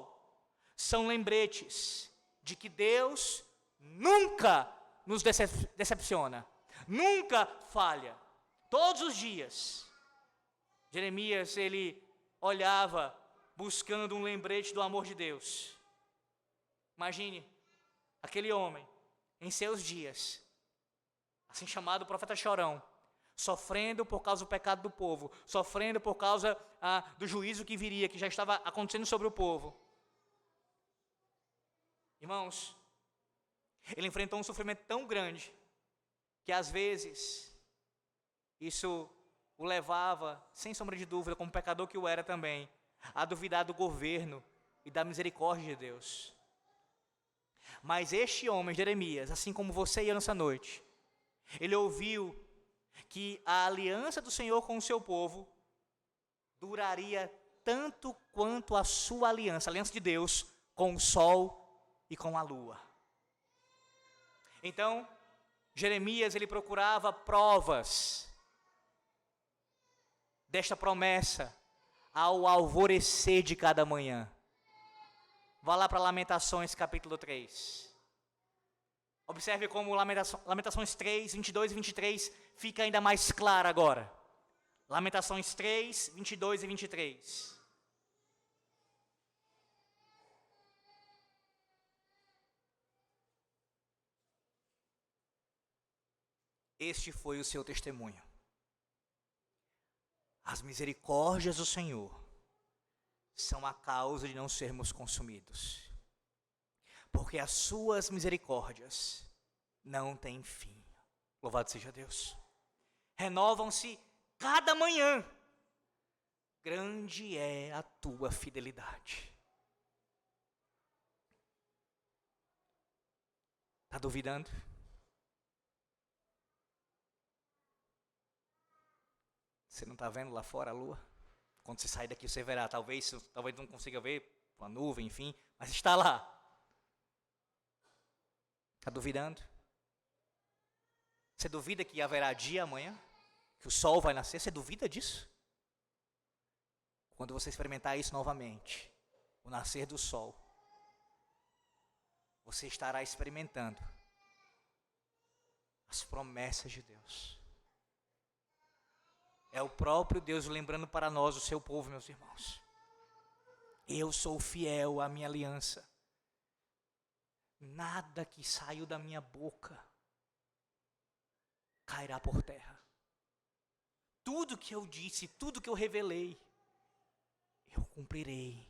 são lembretes de que Deus nunca nos decepciona, nunca falha. Todos os dias, Jeremias, ele olhava buscando um lembrete do amor de Deus. Imagine aquele homem, em seus dias, assim chamado profeta chorão, sofrendo por causa do pecado do povo, sofrendo por causa do juízo que viria, que já estava acontecendo sobre o povo. Irmãos, ele enfrentou um sofrimento tão grande, que às vezes, isso o levava, sem sombra de dúvida, como pecador que o era também, a duvidar do governo e da misericórdia de Deus. Mas este homem, Jeremias, assim como você e eu nessa noite, ele ouviu que a aliança do Senhor com o seu povo duraria tanto quanto a sua aliança, a aliança de Deus com o sol e com a lua. Então, Jeremias, ele procurava provas desta promessa ao alvorecer de cada manhã. Vá lá para Lamentações capítulo 3. Observe como Lamentações 3, 22 e 23 fica ainda mais claro agora. Lamentações 3, 22 e 23. Este foi o seu testemunho. As misericórdias do Senhor são a causa de não sermos consumidos, porque as suas misericórdias não têm fim. Louvado seja Deus. Renovam-se cada manhã. Grande é a tua fidelidade. Está duvidando? Você não está vendo lá fora a lua? Quando você sair daqui você verá, talvez não consiga ver, uma nuvem, enfim, mas está lá. Está duvidando? Você duvida que haverá dia amanhã? Que o sol vai nascer? Você duvida disso? Quando você experimentar isso novamente, o nascer do sol, você estará experimentando as promessas de Deus. É o próprio Deus lembrando para nós, o seu povo, meus irmãos. Eu sou fiel à minha aliança. Nada que saiu da minha boca cairá por terra. Tudo que eu disse, tudo que eu revelei, eu cumprirei.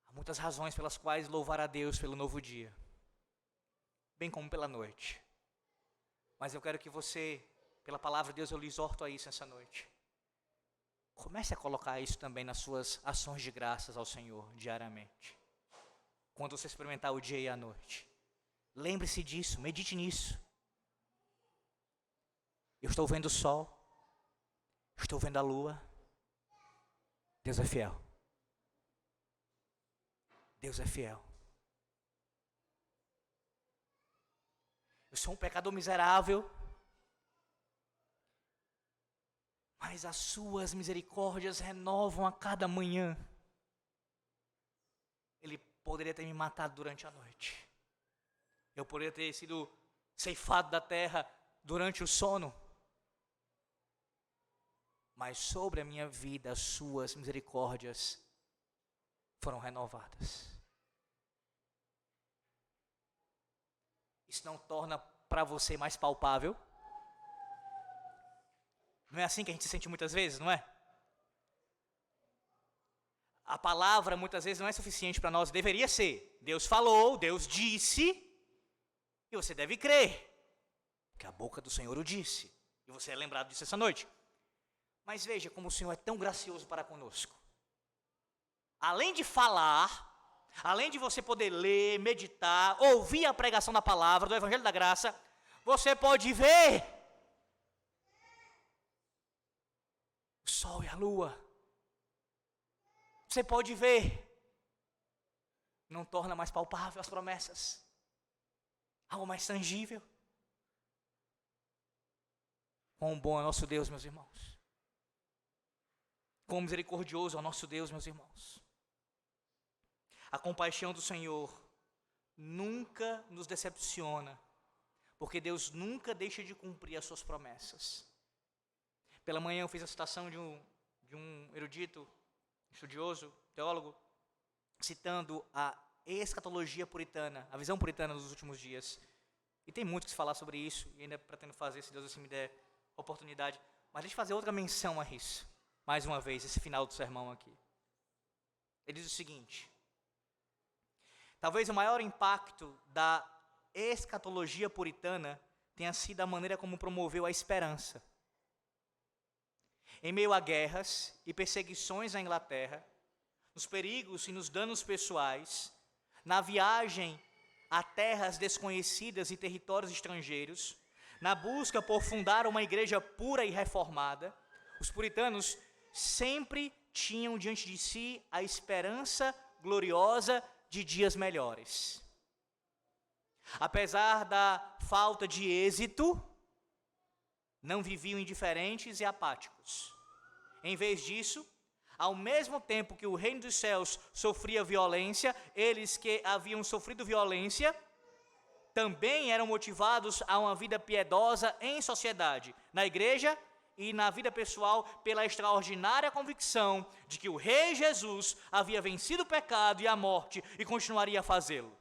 Há muitas razões pelas quais louvar a Deus pelo novo dia, bem como pela noite. Mas eu quero que você, pela palavra de Deus, eu lhe exorto a isso essa noite. Comece a colocar isso também nas suas ações de graças ao Senhor diariamente. Quando você experimentar o dia e a noite, lembre-se disso, medite nisso. Eu estou vendo o sol, estou vendo a lua. Deus é fiel. Deus é fiel. Eu sou um pecador miserável, mas as suas misericórdias renovam a cada manhã. Ele poderia ter me matado durante a noite. Eu poderia ter sido ceifado da terra durante o sono. Mas sobre a minha vida, as suas misericórdias foram renovadas. Isso não torna para você mais palpável? Não é assim que a gente se sente muitas vezes, não é? A palavra muitas vezes não é suficiente para nós, deveria ser. Deus falou, Deus disse, e você deve crer, porque a boca do Senhor o disse, e você é lembrado disso essa noite. Mas veja como o Senhor é tão gracioso para conosco. Além de falar, além de você poder ler, meditar, ouvir a pregação da palavra, do Evangelho da Graça, você pode ver o sol e a lua. Você pode ver. Não torna mais palpável as promessas. Algo mais tangível. Quão bom é nosso Deus, meus irmãos. Quão misericordioso é o nosso Deus, meus irmãos. A compaixão do Senhor nunca nos decepciona, porque Deus nunca deixa de cumprir as suas promessas. Pela manhã eu fiz a citação de um erudito, estudioso, teólogo, citando a escatologia puritana, a visão puritana dos últimos dias. E tem muito que se falar sobre isso, e ainda pretendo fazer, se Deus assim me der oportunidade. Mas deixa eu fazer outra menção a isso, mais uma vez, esse final do sermão aqui. Ele diz o seguinte: talvez o maior impacto da escatologia puritana tenha sido a maneira como promoveu a esperança. Em meio a guerras e perseguições na Inglaterra, nos perigos e nos danos pessoais, na viagem a terras desconhecidas e territórios estrangeiros, na busca por fundar uma igreja pura e reformada, os puritanos sempre tinham diante de si a esperança gloriosa de dias melhores. Apesar da falta de êxito, não viviam indiferentes e apáticos. Em vez disso, ao mesmo tempo que o reino dos céus sofria violência, eles que haviam sofrido violência também eram motivados a uma vida piedosa em sociedade, na igreja e na vida pessoal, pela extraordinária convicção de que o Rei Jesus havia vencido o pecado e a morte e continuaria a fazê-lo.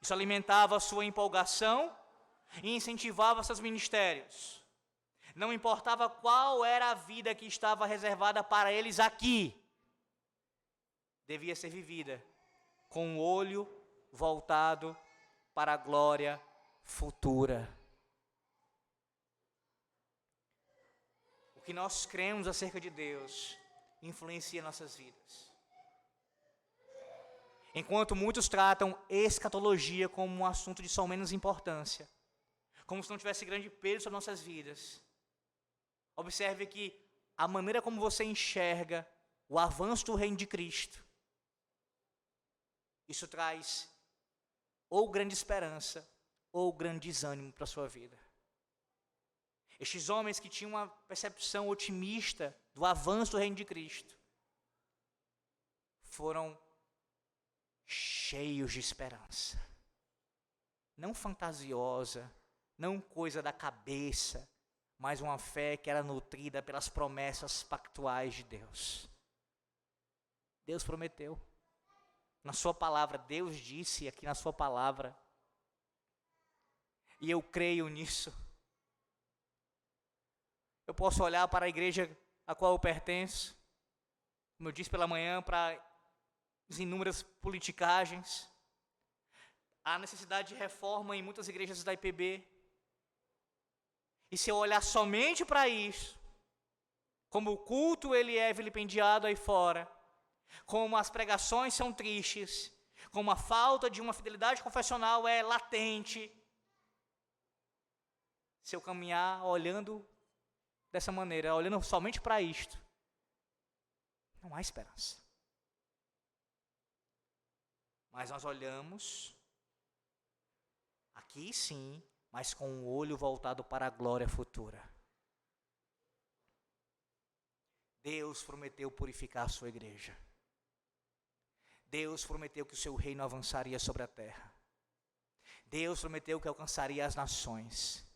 Isso alimentava sua empolgação e incentivava seus ministérios. Não importava qual era a vida que estava reservada para eles aqui, devia ser vivida com o olho voltado para a glória futura. O que nós cremos acerca de Deus influencia nossas vidas. Enquanto muitos tratam escatologia como um assunto de só menos importância, como se não tivesse grande peso sobre nossas vidas, observe que a maneira como você enxerga o avanço do reino de Cristo, isso traz ou grande esperança ou grande desânimo para a sua vida. Estes homens que tinham uma percepção otimista do avanço do reino de Cristo, foram cheios de esperança. Não fantasiosa, não coisa da cabeça, mas uma fé que era nutrida pelas promessas pactuais de Deus. Deus prometeu. Na sua palavra, Deus disse aqui na sua palavra. E eu creio nisso. Eu posso olhar para a igreja a qual eu pertenço, como eu disse pela manhã, para as inúmeras politicagens, a necessidade de reforma em muitas igrejas da IPB. E se eu olhar somente para isso, como o culto ele é vilipendiado aí fora, como as pregações são tristes, como a falta de uma fidelidade confessional é latente, se eu caminhar olhando dessa maneira, olhando somente para isto, não há esperança. Mas nós olhamos, aqui sim, mas com o olho voltado para a glória futura. Deus prometeu purificar a sua igreja. Deus prometeu que o seu reino avançaria sobre a terra. Deus prometeu que alcançaria as nações.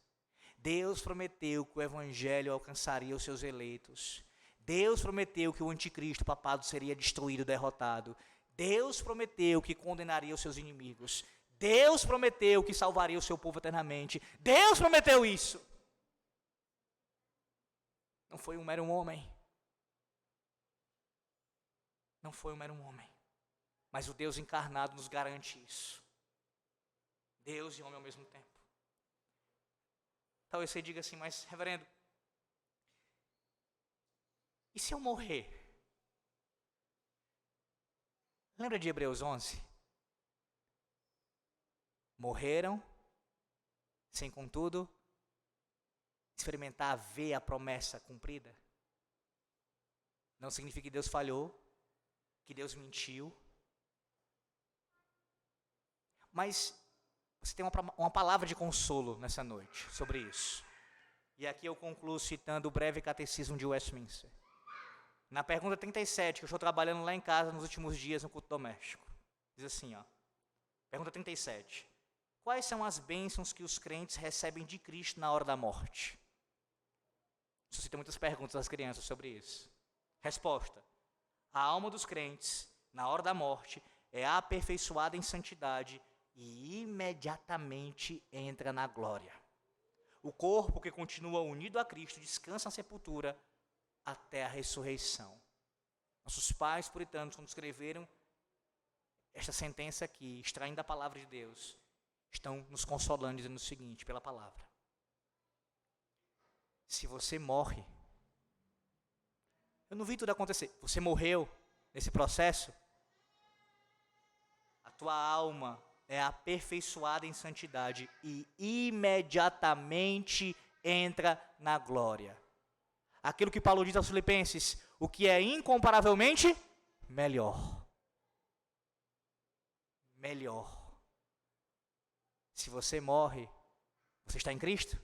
Deus prometeu que o evangelho alcançaria os seus eleitos. Deus prometeu que o anticristo, o papado, seria destruído, derrotado. Deus prometeu que condenaria os seus inimigos. Deus prometeu que salvaria o seu povo eternamente. Deus prometeu isso. Não foi um mero homem. Não foi um mero homem. Mas o Deus encarnado nos garante isso. Deus e homem ao mesmo tempo. Talvez você diga assim, mas reverendo, e se eu morrer? Lembra de Hebreus 11? Morreram, sem contudo experimentar, ver a promessa cumprida. Não significa que Deus falhou, que Deus mentiu. Mas você tem uma palavra de consolo nessa noite sobre isso. E aqui eu concluo citando o breve catecismo de Westminster. Na pergunta 37, que eu estou trabalhando lá em casa nos últimos dias no culto doméstico. Diz assim, ó. Pergunta 37. Quais são as bênçãos que os crentes recebem de Cristo na hora da morte? Suscita muitas perguntas das crianças sobre isso. Resposta. A alma dos crentes, na hora da morte, é aperfeiçoada em santidade e imediatamente entra na glória. O corpo que continua unido a Cristo descansa na sepultura até a ressurreição. Nossos pais puritanos, quando escreveram esta sentença aqui, extraindo da palavra de Deus, estão nos consolando, dizendo o seguinte, pela palavra. Se você morre, eu não vi tudo acontecer, você morreu nesse processo, a tua alma é aperfeiçoada em santidade e imediatamente entra na glória. Aquilo que Paulo diz aos Filipenses, o que é incomparavelmente melhor. Melhor. Se você morre, você está em Cristo,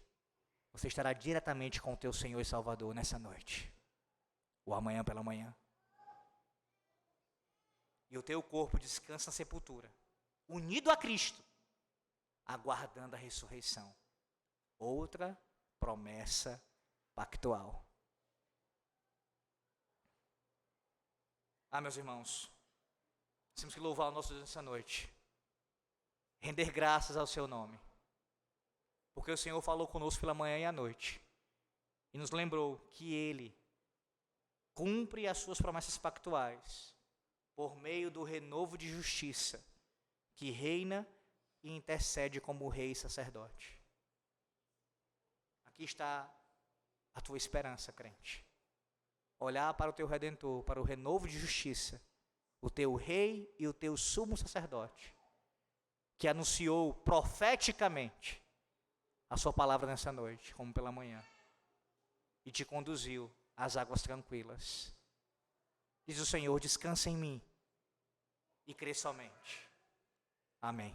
você estará diretamente com o teu Senhor e Salvador nessa noite, ou amanhã pela manhã. E o teu corpo descansa na sepultura, unido a Cristo, aguardando a ressurreição. Outra promessa pactual. Meus irmãos, temos que louvar o nosso Deus nessa noite, render graças ao seu nome, porque o Senhor falou conosco pela manhã e à noite, e nos lembrou que Ele cumpre as suas promessas pactuais, por meio do renovo de justiça, que reina e intercede como rei e sacerdote. Aqui está a tua esperança, crente. Olhar para o teu Redentor, para o renovo de justiça, o teu rei e o teu sumo sacerdote, que anunciou profeticamente a sua palavra nessa noite, como pela manhã, e te conduziu às águas tranquilas. Diz o Senhor, descansa em mim e crê somente. Amém.